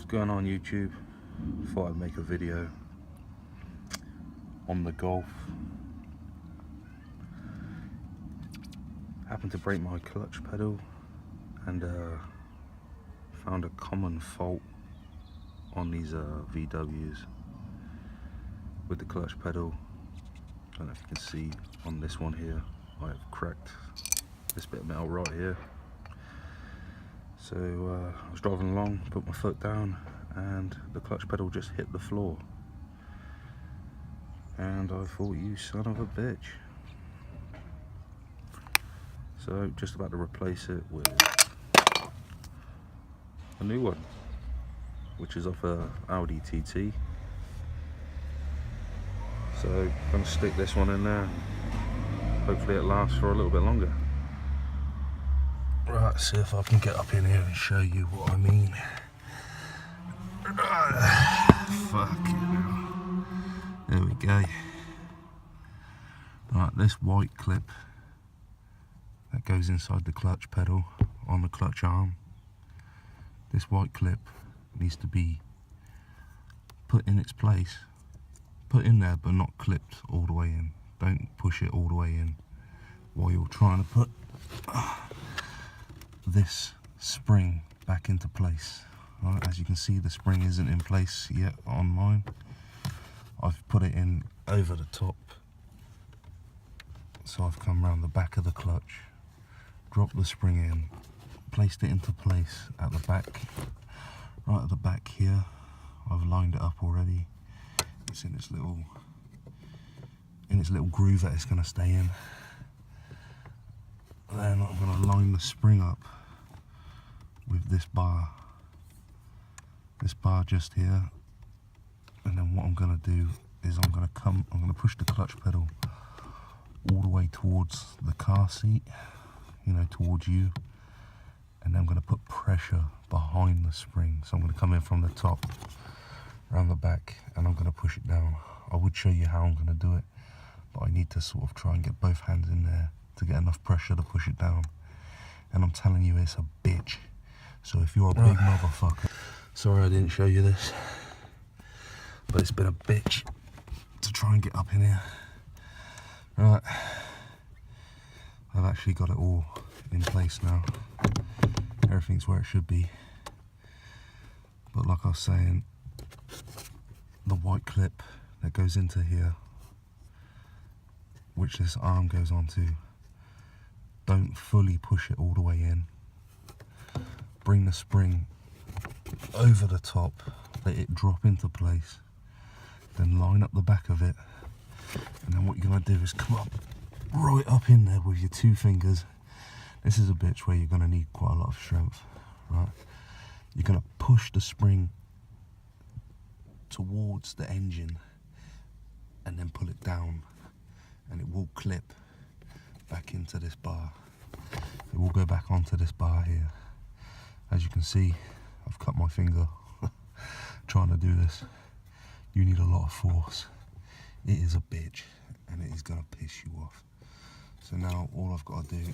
going on YouTube? Thought I'd make a video on the Golf. Happened to break my clutch pedal and found a common fault on these VWs with the clutch pedal. I don't know if you can see on this one here, I have cracked this bit of metal right here. So I was driving along, put my foot down, and the clutch pedal just hit the floor. And I thought, you son of a bitch. So just about to replace it with a new one, which is off a Audi TT. So I'm going to stick this one in there. Hopefully it lasts for a little bit longer. Right, see if I can get up in here and show you what I mean. Fuck it. There we go. Right, this white clip that goes inside the clutch pedal on the clutch arm, this white clip needs to be put in its place. Put in there but not clipped all the way in. Don't push it all the way in while you're trying to put this spring back into place. Right, as you can see, the spring isn't in place yet on mine. I've put it in over the top, so I've come around the back of the clutch, dropped the spring in, placed it into place at the back, right at the back here. I've lined it up already. It's in its little groove that it's going to stay in. Then I'm going to line the spring up with this bar just here, and then what I'm going to do is I'm going to push the clutch pedal all the way towards the car seat, you know, towards you, and then I'm going to put pressure behind the spring. So I'm going to come in from the top around the back and I'm going to push it down. I would show you how I'm going to do it, but I need to sort of try and get both hands in there to get enough pressure to push it down. And I'm telling you, it's a bitch. So if you're a big motherfucker, sorry I didn't show you this, but it's been a bitch to try and get up in here. Right, I've actually got it all in place now. Everything's where it should be. But like I was saying, the white clip that goes into here, which this arm goes onto, don't fully push it all the way in. Bring the spring over the top, let it drop into place, then line up the back of it, and then what you're going to do is come up right up in there with your two fingers. This is a bitch where you're going to need quite a lot of strength, right? You're going to push the spring towards the engine and then pull it down, and it will clip back into this bar. It will go back onto this bar here. As you can see, I've cut my finger trying to do this. You need a lot of force. It is a bitch and it is going to piss you off. So now all I've got to do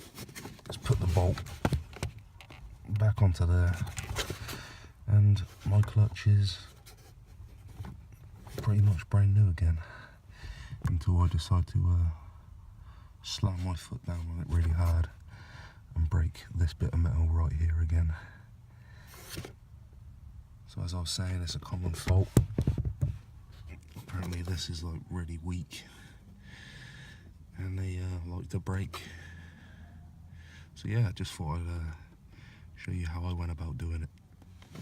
is put the bolt back onto there, and my clutch is pretty much brand new again, until I decide to slam my foot down on it really hard and break this bit of metal right here again. So as I was saying, it's a common fault. Apparently this is like really weak and they like to break. So yeah, I just thought I'd show you how I went about doing it.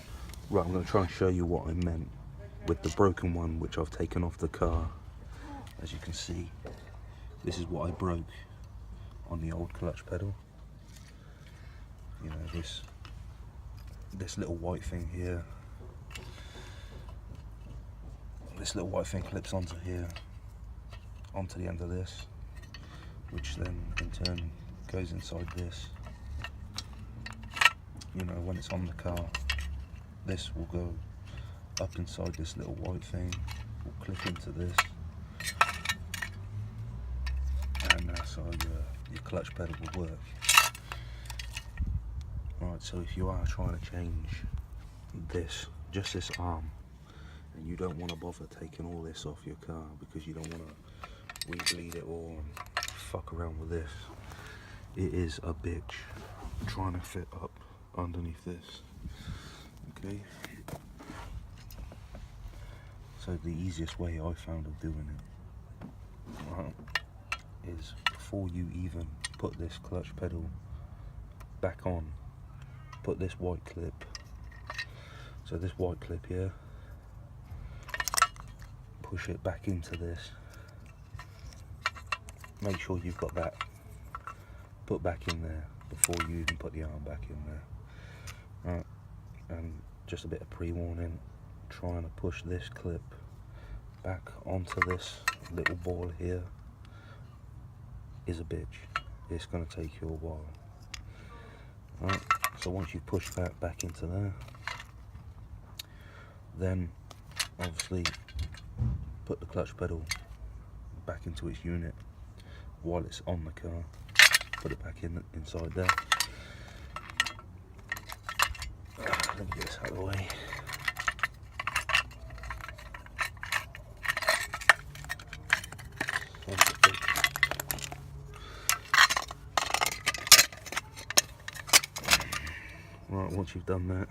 Right, I'm going to try and show you what I meant with the broken one, which I've taken off the car. As you can see, this is what I broke on the old clutch pedal. You know, this little white thing here. This little white thing clips onto here, onto the end of this, which then in turn goes inside this. You know, when it's on the car, this will go up inside this little white thing, will clip into this, and that's how your clutch pedal will work. Right, so if you are trying to change this just this arm, and you don't want to bother taking all this off your car because you don't want to re-bleed it all and fuck around with this. It is a bitch trying to fit up underneath this. Okay, so the easiest way I found of doing it is before you even put this clutch pedal back on, put this white clip, so this white clip here, push it back into this, make sure you've got that put back in there before you even put the arm back in there. Right, and just a bit of pre-warning, trying to push this clip back onto this little ball here is a bitch. It's going to take you a while. Right, so once you've pushed that back into there, then obviously put the clutch pedal back into its unit while it's on the car. Put it back inside there. Let me get this out of the way. Right, once you've done that,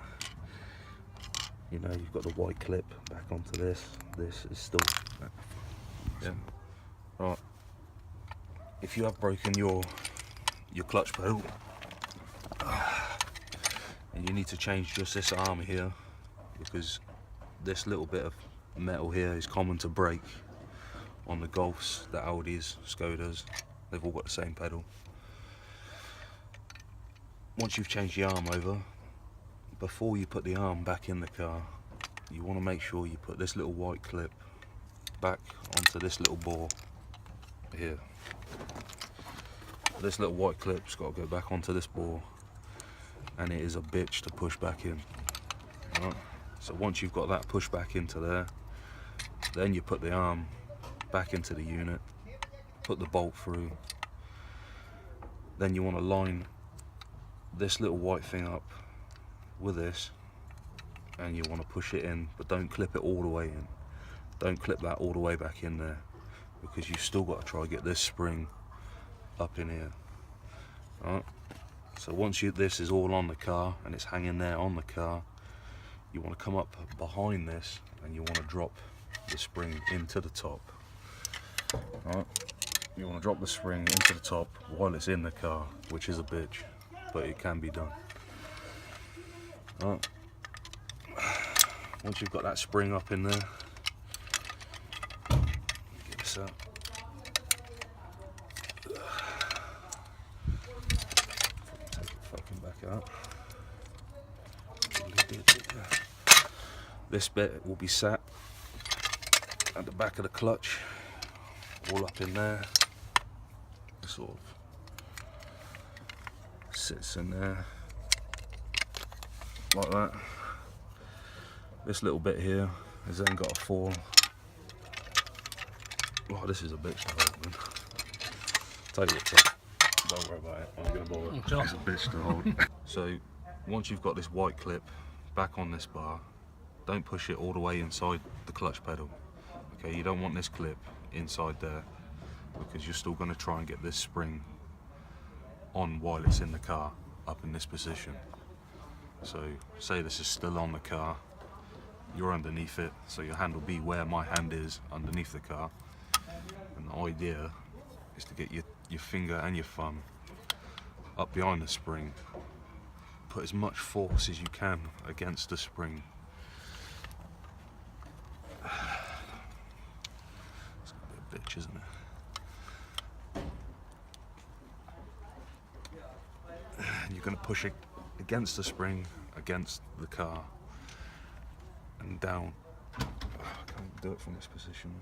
you know you've got the white clip back onto this. This is still, yeah. Right, if you have broken your clutch pedal and you need to change just this arm here, because this little bit of metal here is common to break on the Golfs, the Audis, Skodas, they've all got the same pedal. Once you've changed the arm over, before you put the arm back in the car, you want to make sure you put this little white clip back onto this little bore here. This little white clip's got to go back onto this bore, and it is a bitch to push back in. Right? So once you've got that pushed back into there, then you put the arm back into the unit, put the bolt through, then you want to line this little white thing up with this, and you want to push it in, but don't clip it all the way in. Don't clip that all the way back in there, because you've still got to try to get this spring up in here. Right? So once this is all on the car and it's hanging there on the car, you want to come up behind this and you want to drop the spring into the top. Right? You want to drop the spring into the top while it's in the car, which is a bitch, but it can be done. Right. Once you've got that spring up in there, get this out. Take it fucking back out. This bit will be sat at the back of the clutch, all up in there. It sort of sits in there like that. This little bit here has then got to fall. Oh, this is a bitch to hold, man. Tell you what, don't worry about it. I'm gonna bother. It's a bitch to hold. So once you've got this white clip back on this bar, don't push it all the way inside the clutch pedal. Okay, you don't want this clip inside there, because you're still going to try and get this spring on while it's in the car, up in this position. So say this is still on the car, you're underneath it, so your hand will be where my hand is, underneath the car. And the idea is to get your finger and your thumb up behind the spring, put as much force as you can against the spring. It's a bit of a bitch, isn't it? And you're going to push it against the spring, against the car, and down. I can't do it from this position.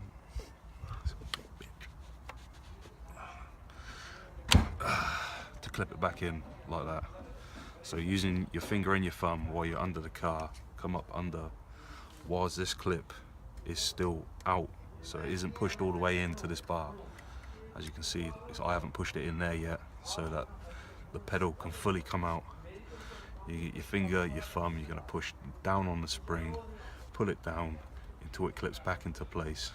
It's a big bitch. To clip it back in like that. So using your finger and your thumb while you're under the car, come up under whilst this clip is still out, so it isn't pushed all the way into this bar. As you can see, I haven't pushed it in there yet, so that the pedal can fully come out. You get your finger, your thumb, you're going to push down on the spring, pull it down until it clips back into place,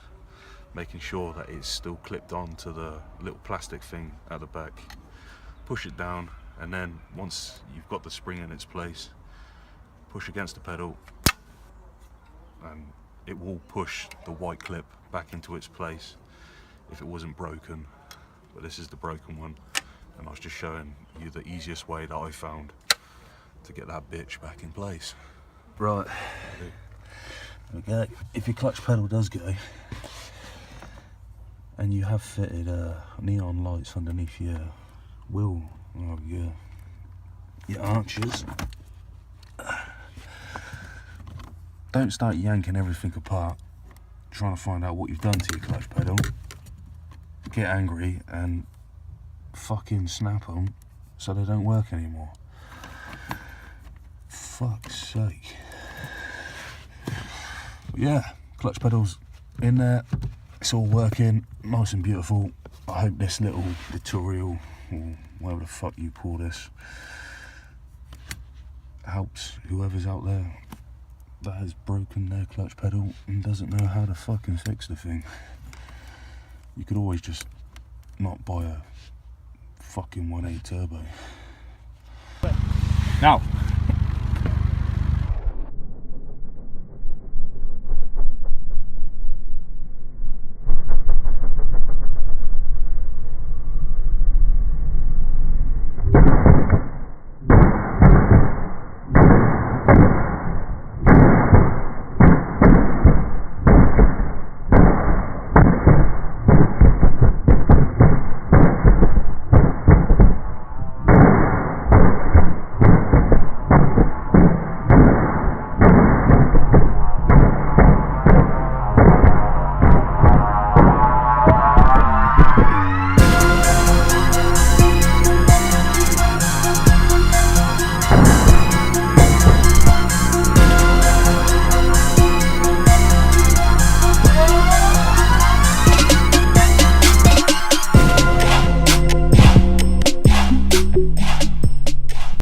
making sure that it's still clipped on to the little plastic thing at the back. Push it down, and then once you've got the spring in its place, push against the pedal, and it will push the white clip back into its place if it wasn't broken. But this is the broken one, and I was just showing you the easiest way that I found to get that bitch back in place. Right. Okay. If your clutch pedal does go, and you have fitted neon lights underneath your wheel, or your arches, don't start yanking everything apart, trying to find out what you've done to your clutch pedal. Get angry and fucking snap them so they don't work anymore. Fuck's sake. But yeah, clutch pedals in there, it's all working nice and beautiful. I hope this little tutorial, or whatever the fuck you call this, helps whoever's out there that has broken their clutch pedal and doesn't know how to fucking fix the thing. You could always just not buy a fucking 1.8 turbo. Now,